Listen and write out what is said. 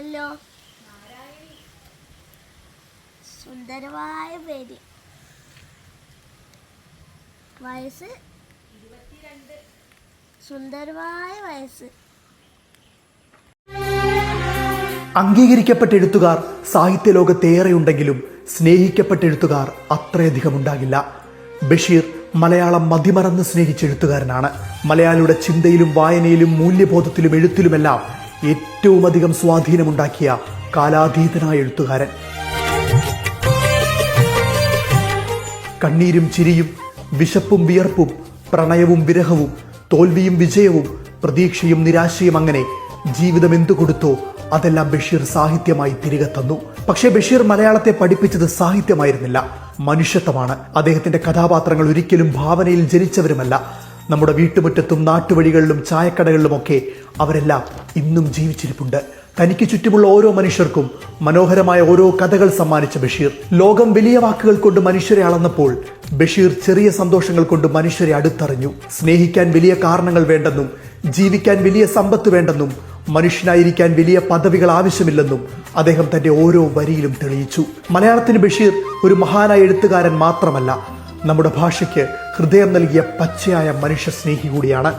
അല്ലല്ലോ. സുന്ദരമായ പേര്. വയസ്സ് 22. സുന്ദരമായ വയസ്സ്. അംഗീകരിക്കപ്പെട്ട എഴുത്തുകാർ സാഹിത്യ ലോകത്തേറെയുണ്ടെങ്കിലും സ്നേഹിക്കപ്പെട്ട എഴുത്തുകാർ അത്രയധികം ഉണ്ടാകില്ല. ബഷീർ മലയാളം മതിമറന്ന് സ്നേഹിച്ച എഴുത്തുകാരനാണ്. മലയാളിയുടെ ചിന്തയിലും വായനയിലും മൂല്യബോധത്തിലും എഴുത്തിലുമെല്ലാം ഏറ്റവും അധികം സ്വാധീനമുണ്ടാക്കിയ കാലാതീതനായ എഴുത്തുകാരൻ. കണ്ണീരും ചിരിയും, വിശപ്പും വിയർപ്പും, പ്രണയവും വിരഹവും, തോൽവിയും വിജയവും, പ്രതീക്ഷയും നിരാശയും, അങ്ങനെ ജീവിതം എന്തു കൊടുത്തോ അതെല്ലാം ബഷീർ സാഹിത്യമായി തിരികെ തന്നു. പക്ഷേ ബഷീർ മലയാളത്തെ പഠിപ്പിച്ചത് സാഹിത്യമായിരുന്നില്ല, മനുഷ്യത്വമാണ്. അദ്ദേഹത്തിന്റെ കഥാപാത്രങ്ങൾ ഒരിക്കലും ഭാവനയിൽ ജനിച്ചവരുമല്ല. നമ്മുടെ വീട്ടുമുറ്റത്തും നാട്ടുവഴികളിലും ചായക്കടകളിലുമൊക്കെ അവരെല്ലാം ഇന്നും ജീവിച്ചിരിപ്പുണ്ട്. തനിക്ക് ചുറ്റുമുള്ള ഓരോ മനുഷ്യർക്കും മനോഹരമായ ഓരോ കഥകൾ സമ്മാനിച്ച ബഷീർ. ലോകം വലിയ വാക്കുകൾ കൊണ്ട് മനുഷ്യരെ അളന്നപ്പോൾ ബഷീർ ചെറിയ സന്തോഷങ്ങൾ കൊണ്ട് മനുഷ്യരെ അടുത്തറിഞ്ഞു. സ്നേഹിക്കാൻ വലിയ കാരണങ്ങൾ വേണ്ടെന്നും ജീവിക്കാൻ വലിയ സമ്പത്ത് വേണ്ടെന്നും മനുഷ്യനായിരിക്കാൻ വലിയ പദവികൾ ആവശ്യമില്ലെന്നും അദ്ദേഹം തന്റെ ഓരോ വരിയിലും തെളിയിച്ചു. മലയാളത്തിന് ബഷീർ ഒരു മഹാനായ എഴുത്തുകാരൻ മാത്രമല്ല, നമ്മുടെ ഭാഷയ്ക്ക് ഹൃദയം നൽകിയ പച്ചയായ മനുഷ്യ സ്നേഹി കൂടിയാണ്.